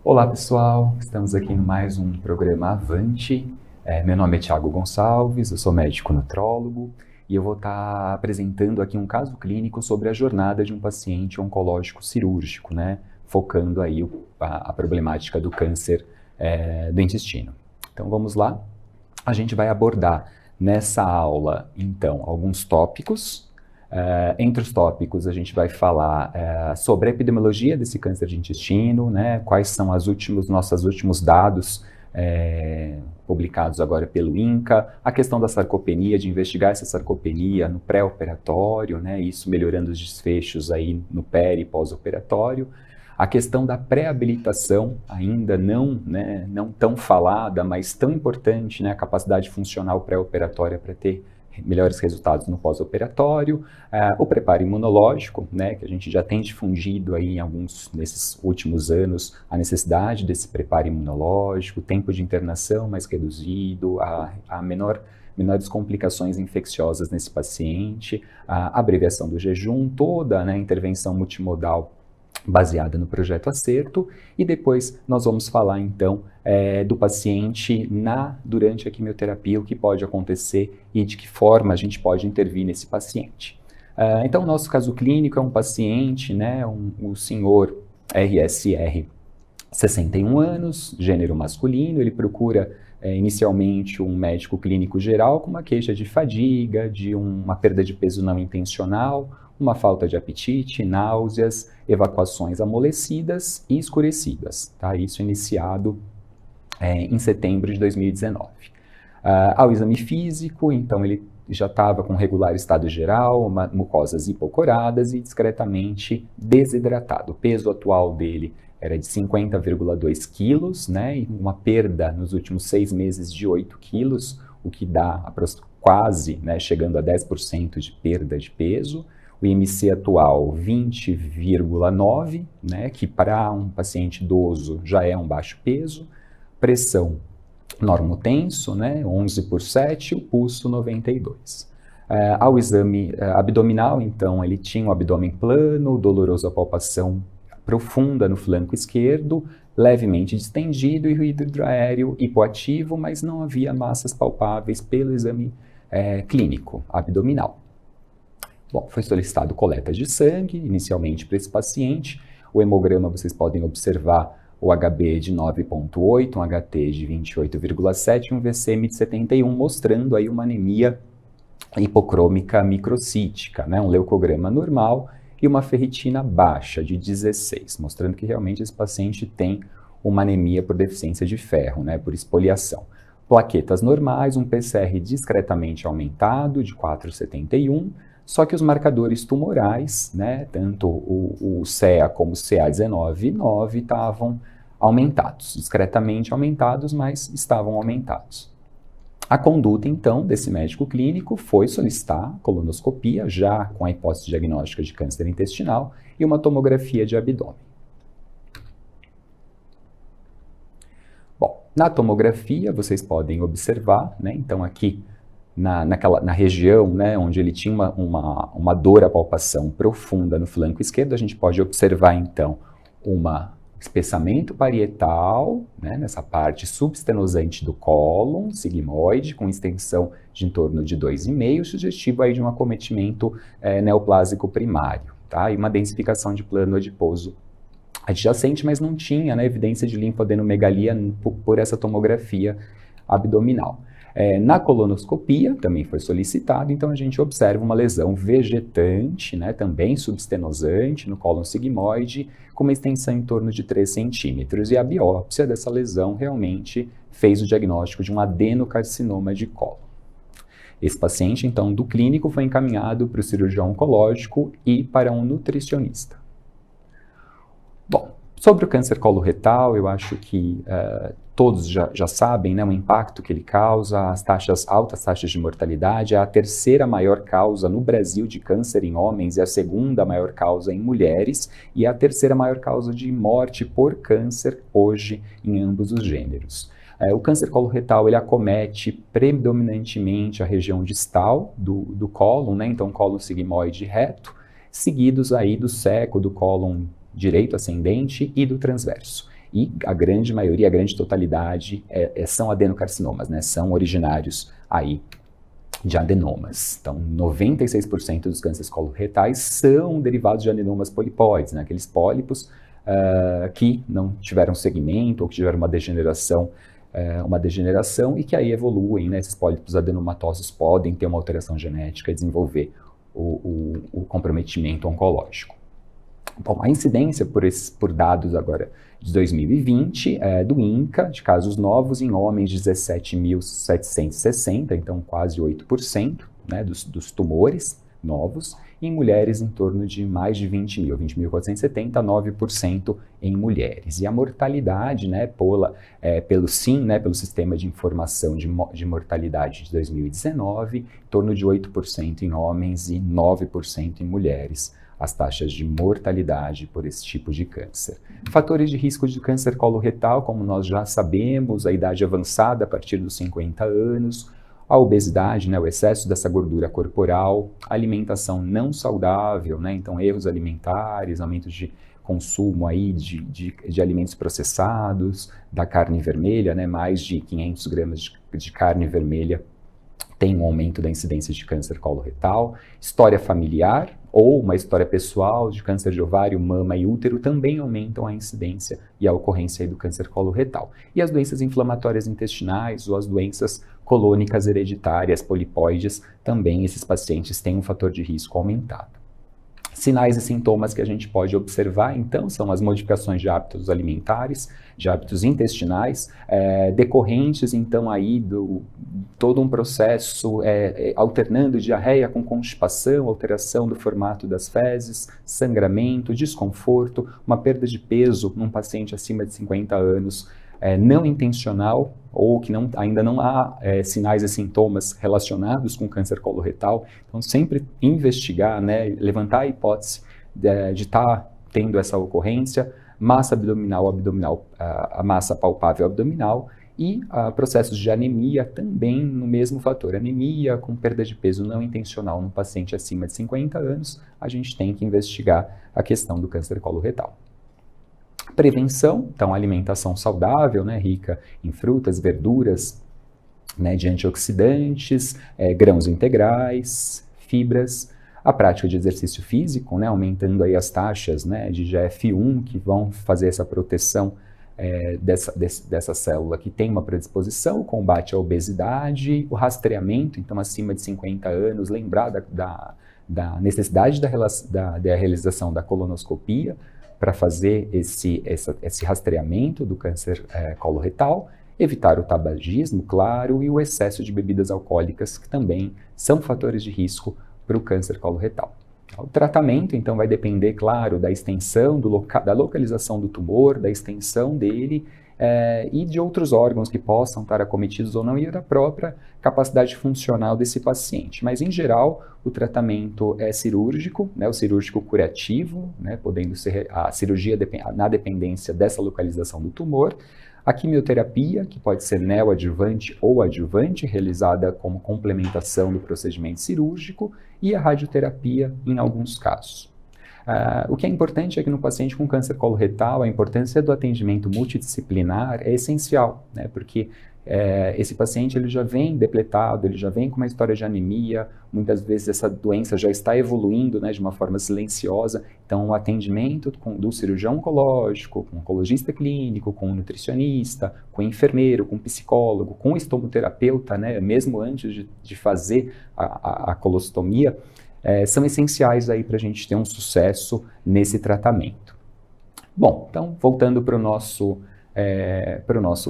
Olá pessoal, estamos aqui em mais um programa Avante. Meu nome é Thiago Gonçalves, eu sou médico nutrólogo e eu vou estar apresentando aqui um caso clínico sobre a jornada de um paciente oncológico cirúrgico, né? Focando aí a problemática do câncer do intestino. Então vamos lá, a gente vai abordar nessa aula então alguns tópicos. Entre os tópicos, a gente vai falar sobre a epidemiologia desse câncer de intestino, né? Quais são nossos últimos dados publicados agora pelo INCA, a questão da sarcopenia, de investigar essa sarcopenia no pré-operatório, né? Isso melhorando os desfechos aí no peri e pós-operatório. A questão da pré-habilitação, ainda não tão falada, mas tão importante, né? A capacidade funcional pré-operatória para ter melhores resultados no pós-operatório, o preparo imunológico, né, que a gente já tem difundido aí nesses últimos anos, a necessidade desse preparo imunológico, tempo de internação mais reduzido, menores complicações infecciosas nesse paciente, a abreviação do jejum, toda a intervenção multimodal baseada no projeto Acerto, e depois nós vamos falar então do paciente durante a quimioterapia, o que pode acontecer e de que forma a gente pode intervir nesse paciente. Então o nosso caso clínico é um paciente, o senhor RSR, 61 anos, gênero masculino, ele procura inicialmente um médico clínico geral com uma queixa de fadiga, de uma perda de peso não intencional, uma falta de apetite, náuseas, evacuações amolecidas e escurecidas, tá? Isso iniciado em setembro de 2019. Ao exame físico, então ele já estava com regular estado geral, mucosas hipocoradas e discretamente desidratado. O peso atual dele era de 50,2 quilos, né? E uma perda nos últimos 6 meses de 8 quilos, o que dá quase, chegando a 10% de perda de peso. O IMC atual 20,9, que para um paciente idoso já é um baixo peso. Pressão normotenso, 11/7, o pulso 92. Ao exame abdominal, então, ele tinha um abdômen plano, doloroso a palpação profunda no flanco esquerdo, levemente distendido e ruído hidroaéreo hipoativo, mas não havia massas palpáveis pelo exame clínico abdominal. Bom, foi solicitado coleta de sangue, inicialmente para esse paciente. O hemograma, vocês podem observar o HB de 9,8, um HT de 28,7 e um VCM de 71, mostrando aí uma anemia hipocrômica microcítica, um leucograma normal e uma ferritina baixa de 16, mostrando que realmente esse paciente tem uma anemia por deficiência de ferro, por espoliação. Plaquetas normais, um PCR discretamente aumentado de 4,71, só que os marcadores tumorais, tanto o CEA como o CA19,9 estavam aumentados, discretamente aumentados, mas estavam aumentados. A conduta, então, desse médico clínico foi solicitar colonoscopia, já com a hipótese diagnóstica de câncer intestinal, e uma tomografia de abdômen. Bom, na tomografia, vocês podem observar, então aqui, na região onde ele tinha uma dor à palpação profunda no flanco esquerdo, a gente pode observar então um espessamento parietal, nessa parte substenosante do cólon sigmoide, com extensão de em torno de 2,5, sugestivo aí de um acometimento neoplásico primário, tá? E uma densificação de plano adiposo adjacente, mas não tinha evidência de linfadenomegalia por essa tomografia abdominal. Na colonoscopia, também foi solicitado, então a gente observa uma lesão vegetante, também substenosante no cólon sigmoide, com uma extensão em torno de 3 centímetros, e a biópsia dessa lesão realmente fez o diagnóstico de um adenocarcinoma de cólon. Esse paciente, então, do clínico foi encaminhado para o cirurgião oncológico e para um nutricionista. Bom, sobre o câncer coloretal, eu acho que todos já sabem o impacto que ele causa, altas taxas de mortalidade, é a terceira maior causa no Brasil de câncer em homens e a segunda maior causa em mulheres e a terceira maior causa de morte por câncer hoje em ambos os gêneros. O câncer coloretal ele acomete predominantemente a região distal do cólon, então cólon sigmoide reto, seguidos aí do seco, do cólon direito ascendente e do transverso. e a grande maioria, a grande totalidade são adenocarcinomas, né? São originários aí de adenomas. Então, 96% dos cânceres coloretais são derivados de adenomas polipóides, né? Aqueles pólipos que não tiveram segmento ou que tiveram uma degeneração e que aí evoluem, né? Esses pólipos adenomatosos podem ter uma alteração genética e desenvolver o comprometimento oncológico. Bom, a incidência por dados agora de 2020 do INCA, de casos novos em homens, 17.760, então quase 8%, né, dos tumores novos, e em mulheres em torno de mais de 20.470, 9% em mulheres. E a mortalidade, né, pelo SIM, né, pelo Sistema de Informação de Mortalidade de 2019, em torno de 8% em homens e 9% em mulheres, as taxas de mortalidade por esse tipo de câncer. Fatores de risco de câncer coloretal, como nós já sabemos, a idade avançada a partir dos 50 anos, a obesidade, né, o excesso dessa gordura corporal, alimentação não saudável, né, então erros alimentares, aumento de consumo aí de alimentos processados, da carne vermelha, né, mais de 500 gramas de carne vermelha tem um aumento da incidência de câncer coloretal, história familiar ou uma história pessoal de câncer de ovário, mama e útero também aumentam a incidência e a ocorrência do câncer coloretal. E as doenças inflamatórias intestinais ou as doenças colônicas hereditárias, polipóides, também esses pacientes têm um fator de risco aumentado. Sinais e sintomas que a gente pode observar, então, são as modificações de hábitos alimentares, de hábitos intestinais, decorrentes, então, aí todo um processo alternando diarreia com constipação, alteração do formato das fezes, sangramento, desconforto, uma perda de peso num paciente acima de 50 anos, não intencional, ou que ainda não há sinais e sintomas relacionados com câncer coloretal. Então, sempre investigar, né, levantar a hipótese de estar tendo essa ocorrência, massa abdominal, a massa palpável abdominal, e processos de anemia também no mesmo fator. Anemia com perda de peso não intencional no paciente acima de 50 anos, a gente tem que investigar a questão do câncer coloretal. Prevenção, então alimentação saudável, né, rica em frutas, verduras, né, de antioxidantes, grãos integrais, fibras, a prática de exercício físico, né, aumentando aí as taxas, né, de GF1 que vão fazer essa proteção dessa célula que tem uma predisposição, o combate à obesidade, o rastreamento, então acima de 50 anos, lembrar da necessidade da realização da colonoscopia, para fazer esse rastreamento do câncer coloretal, evitar o tabagismo, claro, e o excesso de bebidas alcoólicas, que também são fatores de risco para o câncer coloretal. O tratamento, então, vai depender, claro, da extensão, da localização do tumor, da extensão dele, e de outros órgãos que possam estar acometidos ou não, e da própria capacidade funcional desse paciente. Mas, em geral, o tratamento é cirúrgico, né, o cirúrgico curativo, né, podendo ser a cirurgia na dependência dessa localização do tumor, a quimioterapia, que pode ser neoadjuvante ou adjuvante, realizada como complementação do procedimento cirúrgico, e a radioterapia em alguns casos. O que é importante é que no paciente com câncer coloretal, a importância do atendimento multidisciplinar é essencial, né? Porque esse paciente ele já vem depletado, ele já vem com uma história de anemia, muitas vezes essa doença já está evoluindo, né, de uma forma silenciosa, então o atendimento do cirurgião oncológico, com oncologista clínico, com nutricionista, com enfermeiro, com psicólogo, com estomoterapeuta, né, mesmo antes de fazer a colostomia, são essenciais aí para a gente ter um sucesso nesse tratamento. Bom, então voltando para o nosso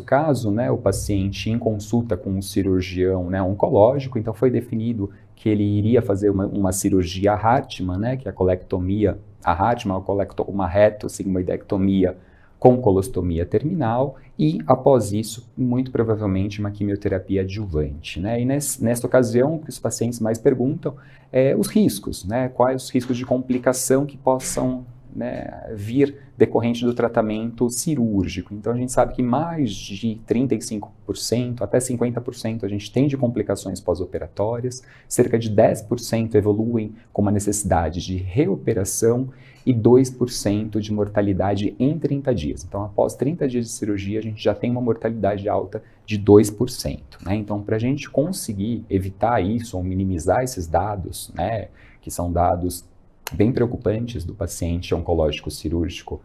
caso, né, o paciente em consulta com um cirurgião, né, oncológico, então foi definido que ele iria fazer uma cirurgia Hartmann, né, que é a colectomia, uma reto-sigmoidectomia com colostomia terminal, e após isso, muito provavelmente uma quimioterapia adjuvante, né? E nesta ocasião, o que os pacientes mais perguntam é os riscos, né? Quais os riscos de complicação que possam né, vir decorrente do tratamento cirúrgico. Então, a gente sabe que mais de 35%, até 50% a gente tem de complicações pós-operatórias, cerca de 10% evoluem com uma necessidade de reoperação e 2% de mortalidade em 30 dias. Então, após 30 dias de cirurgia, a gente já tem uma mortalidade alta de 2%. Né? Então, para a gente conseguir evitar isso ou minimizar esses dados, né, que são dados bem preocupantes do paciente oncológico cirúrgico,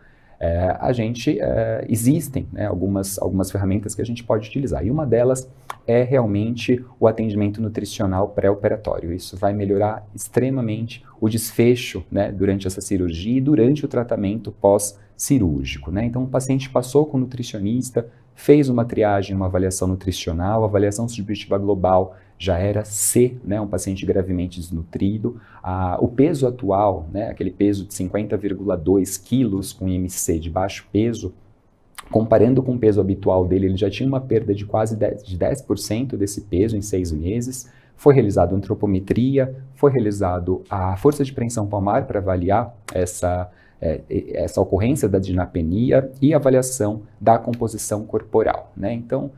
existem, né, algumas ferramentas que a gente pode utilizar. E uma delas é realmente o atendimento nutricional pré-operatório. Isso vai melhorar extremamente o desfecho, né, durante essa cirurgia e durante o tratamento pós-cirúrgico. Né? Então, o paciente passou com o nutricionista, fez uma triagem, uma avaliação nutricional, a avaliação subjetiva global já era C, né, um paciente gravemente desnutrido. O peso atual, né, aquele peso de 50,2 quilos com IMC de baixo peso, comparando com o peso habitual dele, ele já tinha uma perda de quase 10% desse peso em 6 meses. Foi realizada antropometria, foi realizado a força de preensão palmar para avaliar essa ocorrência da dinapenia e avaliação da composição corporal. Né? Então,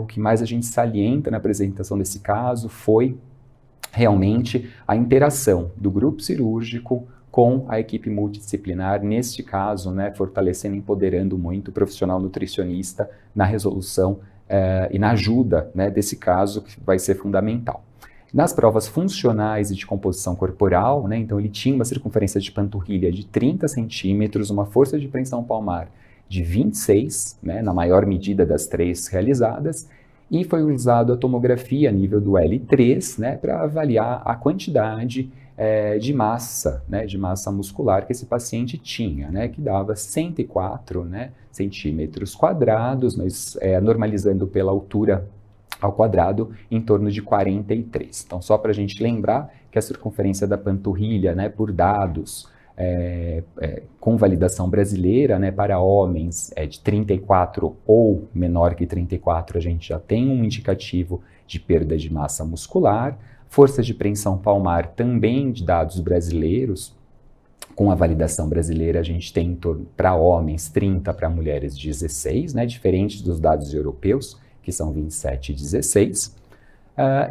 o que mais a gente salienta na apresentação desse caso foi realmente a interação do grupo cirúrgico com a equipe multidisciplinar, neste caso, né, fortalecendo e empoderando muito o profissional nutricionista na resolução e na ajuda, né, desse caso, que vai ser fundamental. Nas provas funcionais e de composição corporal, né, então ele tinha uma circunferência de panturrilha de 30 centímetros, uma força de preensão palmar de 26, né, na maior medida das 3 realizadas, e foi usado a tomografia a nível do L3, né, para avaliar a quantidade de massa, né, de massa muscular que esse paciente tinha, né, que dava 104, né, centímetros quadrados, mas normalizando pela altura ao quadrado, em torno de 43. Então, só para a gente lembrar que a circunferência da panturrilha, né, por dados com validação brasileira, né, para homens de 34 ou menor que 34, a gente já tem um indicativo de perda de massa muscular. Força de preensão palmar também de dados brasileiros, com a validação brasileira a gente tem para homens 30, para mulheres 16, né, diferente dos dados europeus, que são 27 e 16.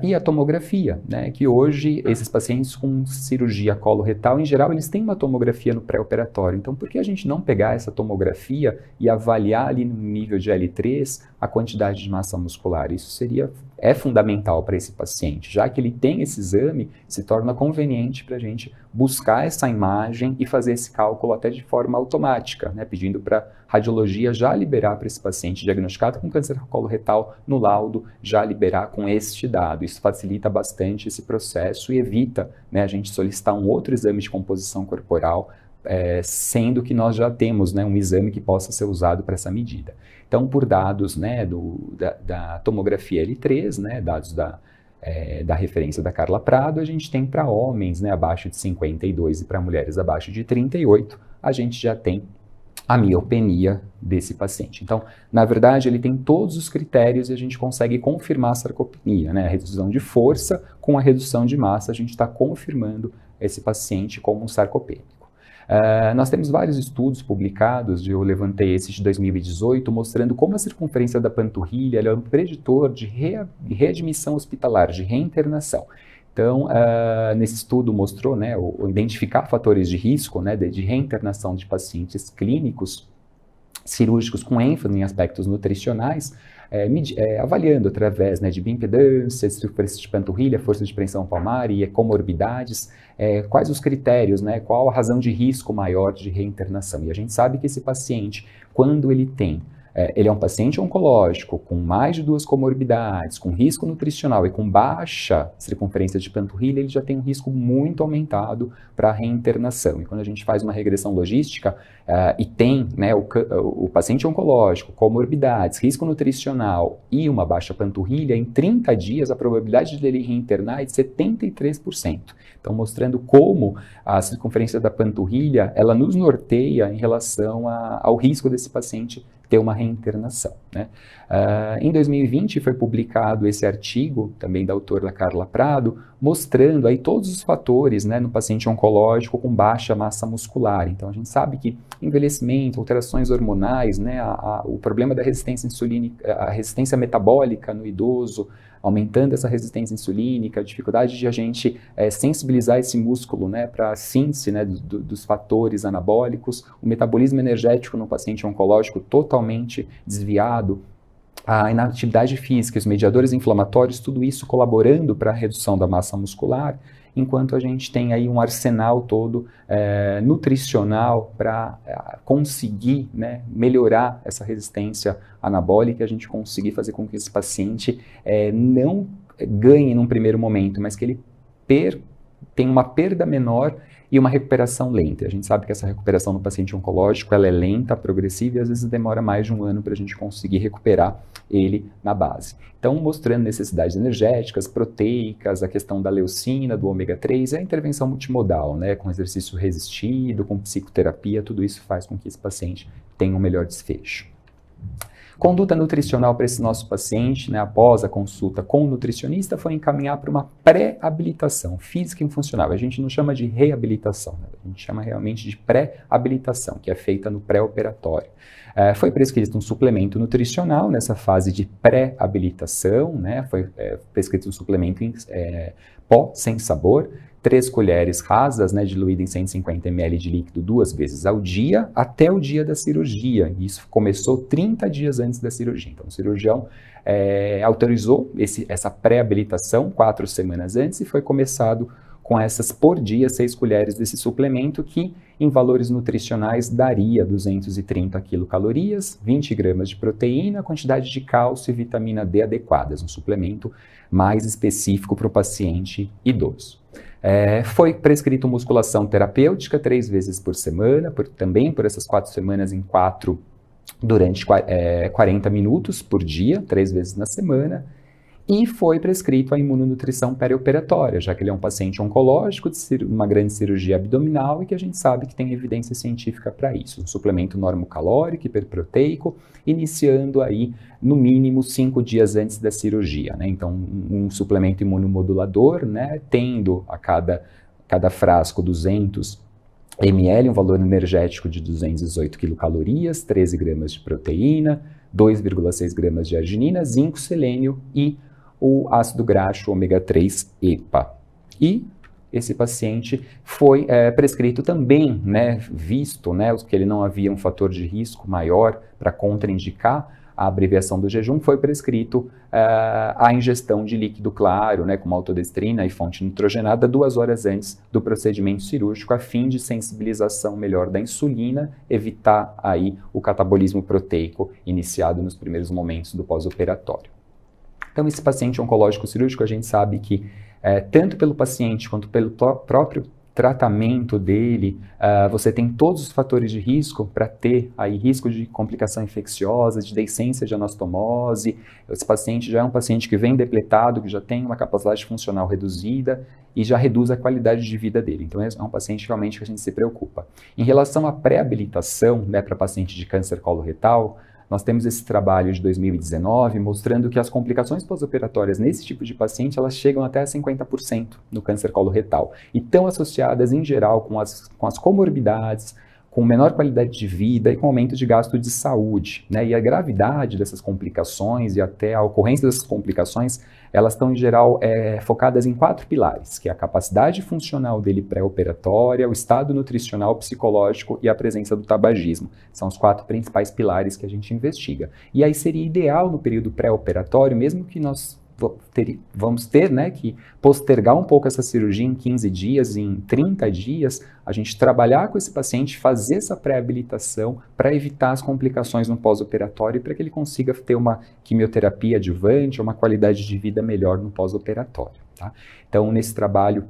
E a tomografia, né, que hoje esses pacientes com cirurgia coloretal, em geral, eles têm uma tomografia no pré-operatório. Então, por que a gente não pegar essa tomografia e avaliar ali no nível de L3 a quantidade de massa muscular? Isso é fundamental para esse paciente. Já que ele tem esse exame, se torna conveniente para a gente buscar essa imagem e fazer esse cálculo até de forma automática, né, pedindo para a radiologia já liberar para esse paciente diagnosticado com câncer coloretal no laudo, já liberar com este dado. Isso facilita bastante esse processo e evita, né, a gente solicitar um outro exame de composição corporal, sendo que nós já temos, né, um exame que possa ser usado para essa medida. Então, por dados, né, da tomografia L3, né, dados da referência da Carla Prado, a gente tem para homens, né, abaixo de 52 e para mulheres abaixo de 38, a gente já tem a miopenia desse paciente. Então, na verdade, ele tem todos os critérios e a gente consegue confirmar a sarcopenia, né? A redução de força com a redução de massa, a gente está confirmando esse paciente como um sarcopênico. Nós temos vários estudos publicados, eu levantei esse de 2018, mostrando como a circunferência da panturrilha é um preditor de readmissão hospitalar, de reinternação. Então, nesse estudo mostrou, né, identificar fatores de risco, né, de reinternação de pacientes clínicos cirúrgicos com ênfase em aspectos nutricionais, avaliando através, né, de bioimpedância, circunferência de panturrilha, força de preensão palmar e comorbidades, quais os critérios, né, qual a razão de risco maior de reinternação. E a gente sabe que esse paciente, quando ele é um paciente oncológico com mais de 2 comorbidades, com risco nutricional e com baixa circunferência de panturrilha, ele já tem um risco muito aumentado para reinternação. E quando a gente faz uma regressão logística e tem, né, o paciente oncológico, comorbidades, risco nutricional e uma baixa panturrilha, em 30 dias a probabilidade dele reinternar é de 73%. Então, mostrando como a circunferência da panturrilha, ela nos norteia em relação ao risco desse paciente ter uma reinternação internação, né? Em 2020 foi publicado esse artigo, também da autora Carla Prado, mostrando aí todos os fatores, né, no paciente oncológico com baixa massa muscular. Então a gente sabe que envelhecimento, alterações hormonais, né, o problema da resistência insulínica, a resistência metabólica no idoso, aumentando essa resistência insulínica, a dificuldade de a gente sensibilizar esse músculo, né, para a síntese, né, dos fatores anabólicos, o metabolismo energético no paciente oncológico totalmente desviado, a inatividade física, os mediadores inflamatórios, tudo isso colaborando para a redução da massa muscular, enquanto a gente tem aí um arsenal todo nutricional para conseguir, né, melhorar essa resistência anabólica, a gente conseguir fazer com que esse paciente não ganhe num primeiro momento, mas que ele tenha uma perda menor e uma recuperação lenta. A gente sabe que essa recuperação no paciente oncológico ela é lenta, progressiva e às vezes demora mais de um ano para a gente conseguir recuperar ele na base. Então, mostrando necessidades energéticas, proteicas, a questão da leucina, do ômega 3, a intervenção multimodal, né, com exercício resistido, com psicoterapia, tudo isso faz com que esse paciente tenha um melhor desfecho. Conduta nutricional para esse nosso paciente, né, após a consulta com o nutricionista, foi encaminhar para uma pré-habilitação física e funcional. A gente não chama de reabilitação, né? A gente chama realmente de pré-habilitação, que é feita no pré-operatório. Foi prescrito um suplemento nutricional nessa fase de pré-habilitação, né? Foi prescrito um suplemento pó sem sabor, 3 colheres rasas, né, diluído em 150 ml de líquido 2 vezes ao dia, até o dia da cirurgia. Isso começou 30 dias antes da cirurgia. Então, o cirurgião autorizou essa pré-habilitação 4 semanas antes e foi começado com essas por dia, 6 colheres desse suplemento, que em valores nutricionais daria 230 quilocalorias, 20 gramas de proteína, quantidade de cálcio e vitamina D adequadas, um suplemento mais específico para o paciente idoso. Foi prescrito musculação terapêutica 3 vezes por semana, também por essas 4 semanas durante 40 minutos por dia, 3 vezes na semana, e foi prescrito a imunonutrição perioperatória, já que ele é um paciente oncológico de uma grande cirurgia abdominal e que a gente sabe que tem evidência científica para isso. Um suplemento normocalórico, hiperproteico, iniciando aí no mínimo 5 dias antes da cirurgia, né? Então, um suplemento imunomodulador, né, tendo a cada frasco 200 ml, um valor energético de 218 quilocalorias, 13 gramas de proteína, 2,6 gramas de arginina, zinco, selênio e o ácido graxo ômega 3 EPA. E esse paciente foi prescrito também, né, visto, né, que ele não havia um fator de risco maior para contraindicar a abreviação do jejum, foi prescrito a ingestão de líquido claro, né, com maltodestrina e fonte nitrogenada 2 horas antes do procedimento cirúrgico, a fim de sensibilização melhor da insulina, evitar aí o catabolismo proteico iniciado nos primeiros momentos do pós-operatório. Então, esse paciente oncológico cirúrgico, a gente sabe que tanto pelo paciente quanto pelo próprio tratamento dele, você tem todos os fatores de risco para ter aí risco de complicação infecciosa, de deiscência de anastomose. Esse paciente já é um paciente que vem depletado, que já tem uma capacidade funcional reduzida e já reduz a qualidade de vida dele. Então, é um paciente realmente que a gente se preocupa. Em relação à pré-habilitação, né, para paciente de câncer coloretal, nós temos esse trabalho de 2019 mostrando que as complicações pós-operatórias nesse tipo de paciente, elas chegam até a 50% no câncer coloretal e estão associadas em geral com as comorbidades, com menor qualidade de vida e com aumento de gasto de saúde, né? E a gravidade dessas complicações e até a ocorrência dessas complicações, elas estão em geral focadas em 4 pilares, que é a capacidade funcional dele pré-operatória, o estado nutricional, psicológico e a presença do tabagismo. São os 4 principais pilares que a gente investiga. E aí seria ideal no período pré-operatório, mesmo que nós vamos ter, né, que postergar um pouco essa cirurgia em 15 dias, em 30 dias, a gente trabalhar com esse paciente, fazer essa pré-habilitação para evitar as complicações no pós-operatório e para que ele consiga ter uma quimioterapia adjuvante, uma qualidade de vida melhor no pós-operatório, tá? Então, nesse trabalho,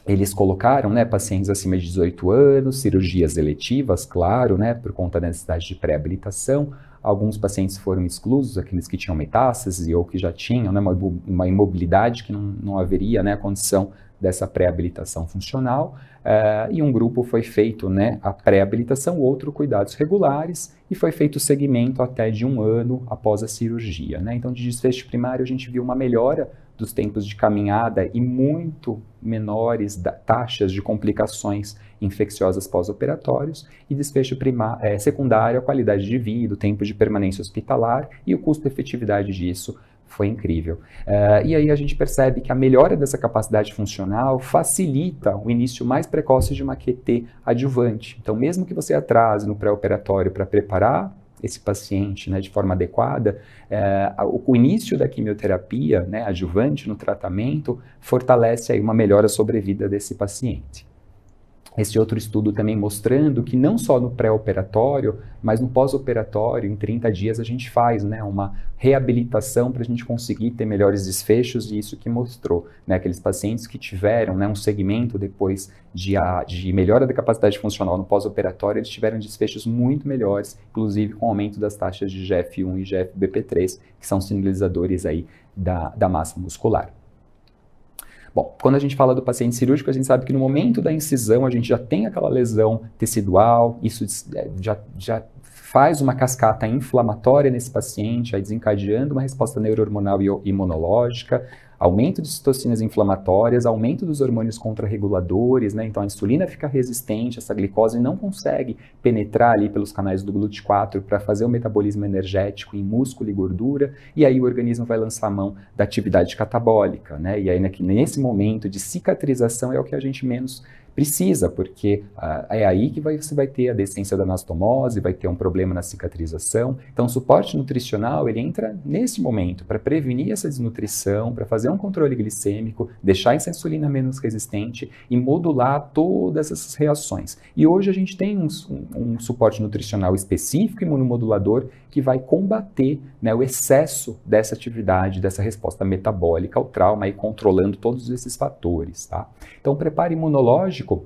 eles colocaram, né, pacientes acima de 18 anos, cirurgias eletivas, claro, né, por conta da necessidade de pré-habilitação, alguns pacientes foram exclusos, aqueles que tinham metástase ou que já tinham, né, uma imobilidade que não haveria, né, a condição dessa pré-habilitação funcional, e um grupo foi feito, né, a pré-habilitação, outro cuidados regulares, e foi feito o segmento até de 1 ano após a cirurgia, né? Então, de desfecho primário, a gente viu uma melhora dos tempos de caminhada e muito menores taxas de complicações infecciosas pós-operatórios, e desfecho secundário, a qualidade de vida, o tempo de permanência hospitalar e o custo-efetividade disso foi incrível. E aí a gente percebe que a melhora dessa capacidade funcional facilita o início mais precoce de uma QT adjuvante. Então, mesmo que você atrase no pré-operatório para preparar esse paciente, né, de forma adequada, o início da quimioterapia, né, adjuvante no tratamento fortalece aí uma melhora sobrevida desse paciente. Esse outro estudo também mostrando que não só no pré-operatório, mas no pós-operatório, em 30 dias, a gente faz, né, uma reabilitação para a gente conseguir ter melhores desfechos, e isso que mostrou, né, aqueles pacientes que tiveram, né, um segmento depois de melhora da capacidade funcional no pós-operatório, eles tiveram desfechos muito melhores, inclusive com aumento das taxas de GF1 e GFBP3, que são sinalizadores aí da massa muscular. Bom, quando a gente fala do paciente cirúrgico, a gente sabe que no momento da incisão a gente já tem aquela lesão tecidual, isso já faz uma cascata inflamatória nesse paciente, aí desencadeando uma resposta neurohormonal e imunológica, aumento de citocinas inflamatórias, aumento dos hormônios contrarreguladores, né? Então a insulina fica resistente, essa glicose não consegue penetrar ali pelos canais do GLUT4 para fazer o metabolismo energético em músculo e gordura, e aí o organismo vai lançar mão da atividade catabólica, né? E aí nesse momento de cicatrização é o que a gente menos precisa, porque é aí que você vai ter a descência da anastomose, vai ter um problema na cicatrização. Então o suporte nutricional, ele entra nesse momento para prevenir essa desnutrição, para fazer um controle glicêmico, deixar essa insulina menos resistente e modular todas essas reações. E hoje a gente tem um suporte nutricional específico, imunomodulador, que vai combater, né, o excesso dessa atividade, dessa resposta metabólica ao trauma, e controlando todos esses fatores, tá? Então o preparo imunológico,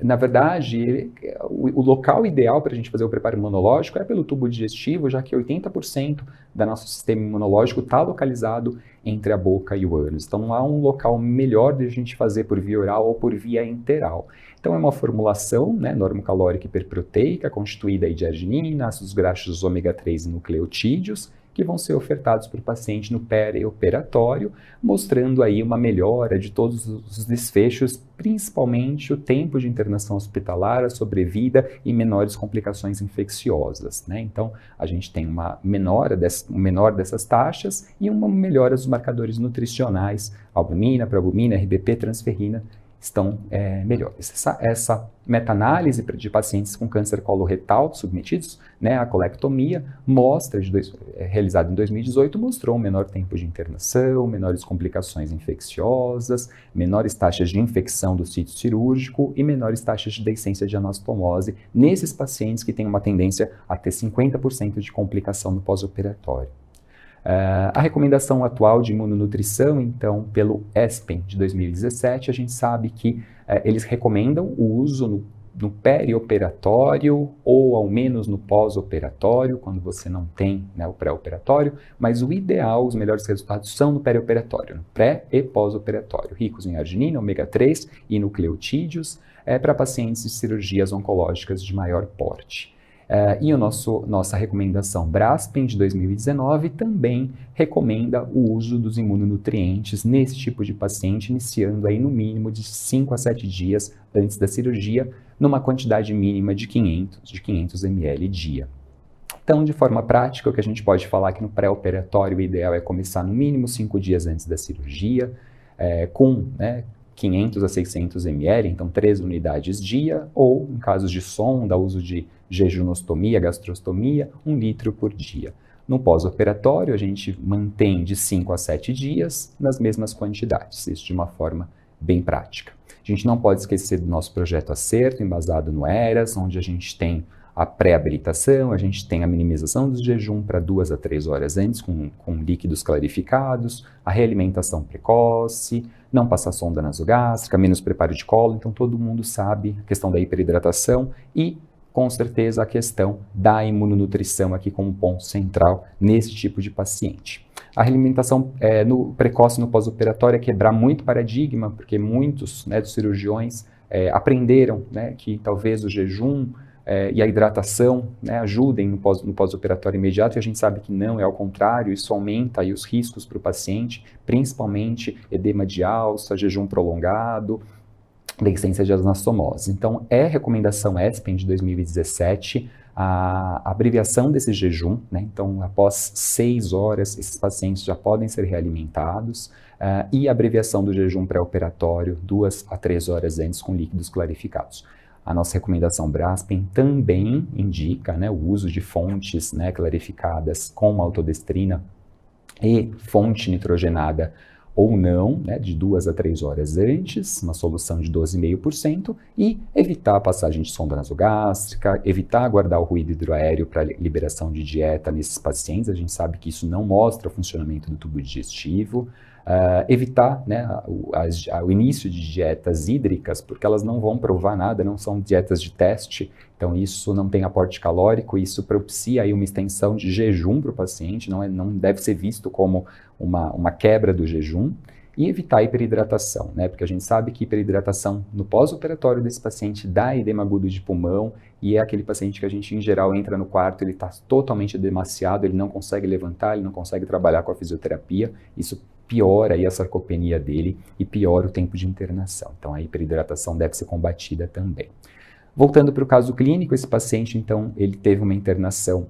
na verdade, o local ideal para a gente fazer o preparo imunológico é pelo tubo digestivo, já que 80% do nosso sistema imunológico está localizado entre a boca e o ânus. Então, não há um local melhor de a gente fazer por via oral ou por via enteral. Então, é uma formulação, né, normocalórica hiperproteica, constituída aí de arginina, ácidos graxos ômega 3 e nucleotídeos, que vão ser ofertados para o paciente no pré-operatório, mostrando aí uma melhora de todos os desfechos, principalmente o tempo de internação hospitalar, a sobrevida e menores complicações infecciosas, né? Então, a gente tem uma menor dessas taxas e uma melhora dos marcadores nutricionais, albumina, proalbumina, RBP, transferrina, estão melhores. Essa meta-análise de pacientes com câncer coloretal submetidos, né, à colectomia, realizada em 2018, mostrou um menor tempo de internação, menores complicações infecciosas, menores taxas de infecção do sítio cirúrgico e menores taxas de deiscência de anastomose nesses pacientes que têm uma tendência a ter 50% de complicação no pós-operatório. A recomendação atual de imunonutrição, então, pelo ESPEN de 2017, a gente sabe que eles recomendam o uso no perioperatório ou ao menos no pós-operatório, quando você não tem, né, o pré-operatório, mas o ideal, os melhores resultados são no perioperatório, no pré e pós-operatório, ricos em arginina, ômega 3 e nucleotídeos, para pacientes de cirurgias oncológicas de maior porte. E nossa recomendação Braspen de 2019 também recomenda o uso dos imunonutrientes nesse tipo de paciente, iniciando aí no mínimo de 5 a 7 dias antes da cirurgia, numa quantidade mínima de 500 ml dia. Então, de forma prática, o que a gente pode falar é que no pré-operatório o ideal é começar no mínimo 5 dias antes da cirurgia, com 500 a 600 ml, então 3 unidades dia, ou em casos de sonda, uso de jejunostomia, gastrostomia, 1 litro por dia. No pós-operatório, a gente mantém de 5 a 7 dias nas mesmas quantidades, isso de uma forma bem prática. A gente não pode esquecer do nosso projeto Acerto, embasado no ERAS, onde a gente tem a pré-habilitação, a gente tem a minimização do jejum para 2 a 3 horas antes, com líquidos clarificados, a realimentação precoce, não passar sonda nasogástrica, menos preparo de colo, então todo mundo sabe a questão da hiperidratação e com certeza a questão da imunonutrição aqui como ponto central nesse tipo de paciente. A alimentação no precoce no pós-operatório é quebrar muito paradigma, porque muitos, né, dos cirurgiões aprenderam, né, que talvez o jejum e a hidratação, né, ajudem no pós-operatório imediato, e a gente sabe que não, é ao contrário, isso aumenta aí os riscos para o paciente, principalmente edema de alça, jejum prolongado, deiscência de anastomose. Então, recomendação ESPEN de 2017, a abreviação desse jejum, né? Então, após 6 horas, esses pacientes já podem ser realimentados, e a abreviação do jejum pré-operatório, 2 a 3 horas antes, com líquidos clarificados. A nossa recomendação Braspen também indica, né, o uso de fontes, né, clarificadas com maltodestrina e fonte nitrogenada ou não, né, de 2 a 3 horas antes, uma solução de 12,5%, e evitar a passagem de sonda nasogástrica, evitar guardar o ruído hidroaéreo para liberação de dieta nesses pacientes. A gente sabe que isso não mostra o funcionamento do tubo digestivo. Evitar, né, o início de dietas hídricas, porque elas não vão provar nada, não são dietas de teste, então isso não tem aporte calórico, isso propicia aí uma extensão de jejum para o paciente, não deve ser visto como uma quebra do jejum. E evitar a hiperidratação, né, porque a gente sabe que hiperidratação no pós-operatório desse paciente dá edema agudo de pulmão, e é aquele paciente que a gente, em geral, entra no quarto, ele está totalmente edemaciado, ele não consegue levantar, ele não consegue trabalhar com a fisioterapia, isso piora aí a sarcopenia dele e piora o tempo de internação. Então, a hiperidratação deve ser combatida também. Voltando para o caso clínico, esse paciente, então, ele teve uma internação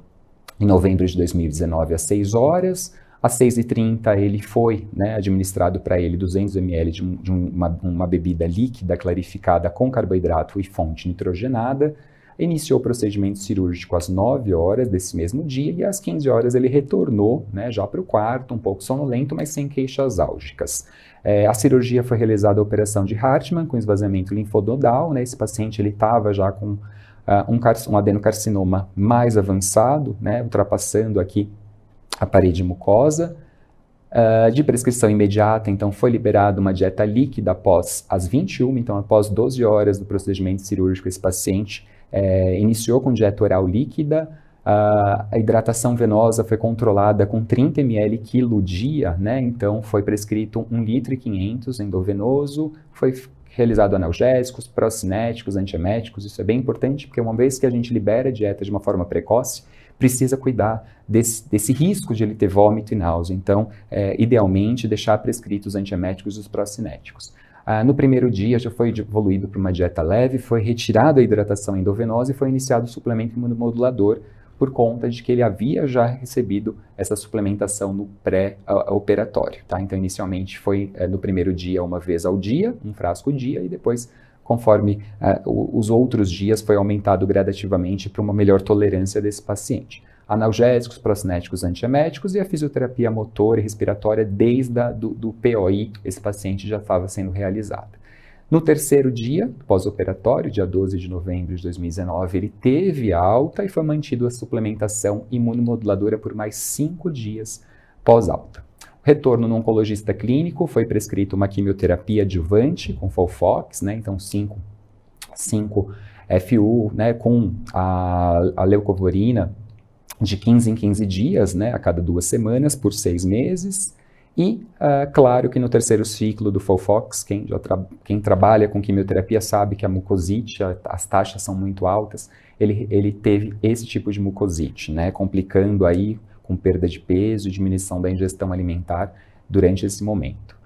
em novembro de 2019 às 6 horas, às 6h30 ele foi, né, administrado para ele 200 ml de uma bebida líquida clarificada com carboidrato e fonte nitrogenada, iniciou o procedimento cirúrgico às 9 horas desse mesmo dia e às 15 horas ele retornou, né, já para o quarto, um pouco sonolento, mas sem queixas álgicas. A cirurgia foi realizada a operação de Hartmann com esvaziamento linfodontal, né, esse paciente ele estava já com um adenocarcinoma mais avançado, né, ultrapassando aqui a parede mucosa, de prescrição imediata, então foi liberada uma dieta líquida após as 21, então após 12 horas do procedimento cirúrgico, esse paciente iniciou com dieta oral líquida, a hidratação venosa foi controlada com 30 ml quilo dia, né, então foi prescrito 1,5 litro endovenoso, foi realizado analgésicos, procinéticos, antieméticos. Isso é bem importante, porque uma vez que a gente libera a dieta de uma forma precoce, precisa cuidar desse risco de ele ter vômito e náusea. Então, idealmente, deixar prescritos os antieméticos e os procinéticos. No primeiro dia, já foi evoluído para uma dieta leve, foi retirada a hidratação endovenosa e foi iniciado o suplemento imunomodulador, por conta de que ele havia já recebido essa suplementação no pré-operatório, tá? Então, inicialmente foi no primeiro dia, uma vez ao dia, um frasco dia, e depois, conforme os outros dias, foi aumentado gradativamente para uma melhor tolerância desse paciente. Analgésicos, procinéticos, antieméticos e a fisioterapia motora e respiratória desde do POI, esse paciente já estava sendo realizada. No terceiro dia, pós-operatório, dia 12 de novembro de 2019, ele teve alta e foi mantido a suplementação imunomoduladora por mais 5 dias pós-alta. O retorno no oncologista clínico foi prescrito uma quimioterapia adjuvante com FOLFOX, né, então 5-FU, né, com a leucovorina de 15 em 15 dias, né, a cada 2 semanas, por 6 meses. E, claro que no terceiro ciclo do FOLFOX, quem trabalha com quimioterapia sabe que a mucosite, as taxas são muito altas, ele teve esse tipo de mucosite, né, complicando aí com perda de peso e diminuição da ingestão alimentar durante esse momento.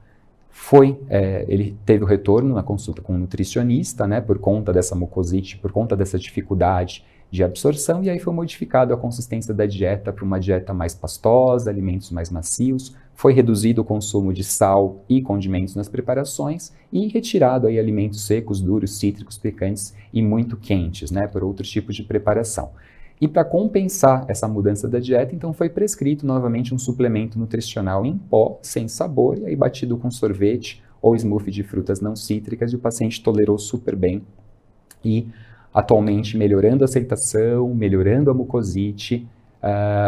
Ele teve o retorno na consulta com um nutricionista, né, por conta dessa mucosite, por conta dessa dificuldade de absorção, e aí foi modificado a consistência da dieta para uma dieta mais pastosa, alimentos mais macios, foi reduzido o consumo de sal e condimentos nas preparações e retirado aí alimentos secos, duros, cítricos, picantes e muito quentes, né, por outros tipos de preparação. E para compensar essa mudança da dieta, então foi prescrito novamente um suplemento nutricional em pó, sem sabor, e aí batido com sorvete ou smoothie de frutas não cítricas, e o paciente tolerou super bem e atualmente melhorando a aceitação, melhorando a mucosite.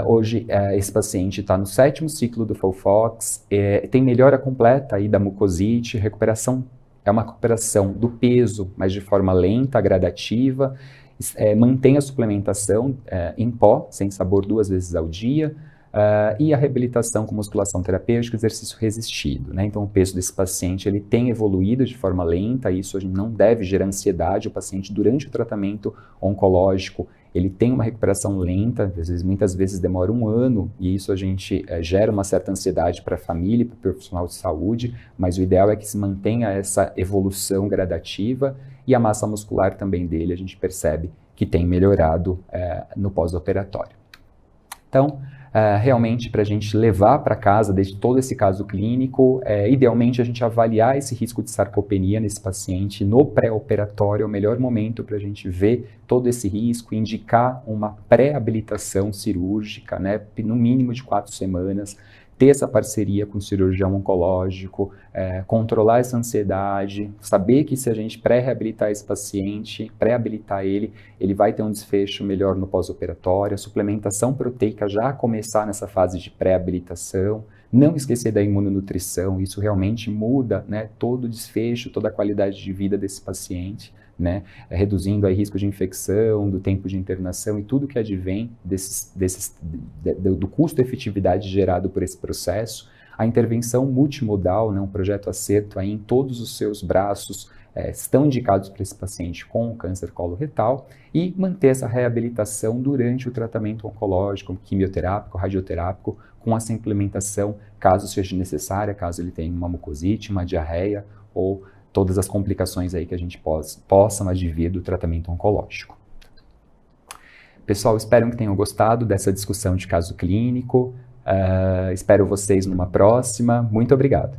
Hoje esse paciente está no 7º ciclo do FOLFOX, tem melhora completa aí da mucosite, recuperação, é uma recuperação do peso, mas de forma lenta, gradativa, mantém a suplementação em pó, sem sabor, 2 vezes ao dia, e a reabilitação com musculação terapêutica e exercício resistido, né? Então, o peso desse paciente ele tem evoluído de forma lenta, isso a gente não deve gerar ansiedade. O paciente, durante o tratamento oncológico, ele tem uma recuperação lenta, muitas vezes demora 1 ano, e isso a gente gera uma certa ansiedade para a família e para o profissional de saúde, mas o ideal é que se mantenha essa evolução gradativa, e a massa muscular também dele a gente percebe que tem melhorado no pós-operatório. Então, realmente, para a gente levar para casa, desde todo esse caso clínico, idealmente a gente avaliar esse risco de sarcopenia nesse paciente no pré-operatório. É o melhor momento para a gente ver todo esse risco, indicar uma pré-habilitação cirúrgica, né, no mínimo de 4 semanas, ter essa parceria com o cirurgião oncológico, controlar essa ansiedade, saber que se a gente pré-reabilitar esse paciente, pré-habilitar ele vai ter um desfecho melhor no pós-operatório, a suplementação proteica já começar nessa fase de pré-habilitação, não esquecer da imunonutrição, isso realmente muda, né, todo o desfecho, toda a qualidade de vida desse paciente, né, reduzindo aí risco de infecção, do tempo de internação e tudo que advém do custo-efetividade gerado por esse processo. A intervenção multimodal, né, um projeto Acerto aí em todos os seus braços, estão indicados para esse paciente com câncer coloretal, e manter essa reabilitação durante o tratamento oncológico, quimioterápico, radioterápico, com essa implementação, caso seja necessária, caso ele tenha uma mucosite, uma diarreia ou todas as complicações aí que a gente possam advir do tratamento oncológico. Pessoal, espero que tenham gostado dessa discussão de caso clínico. Espero vocês numa próxima. Muito obrigado.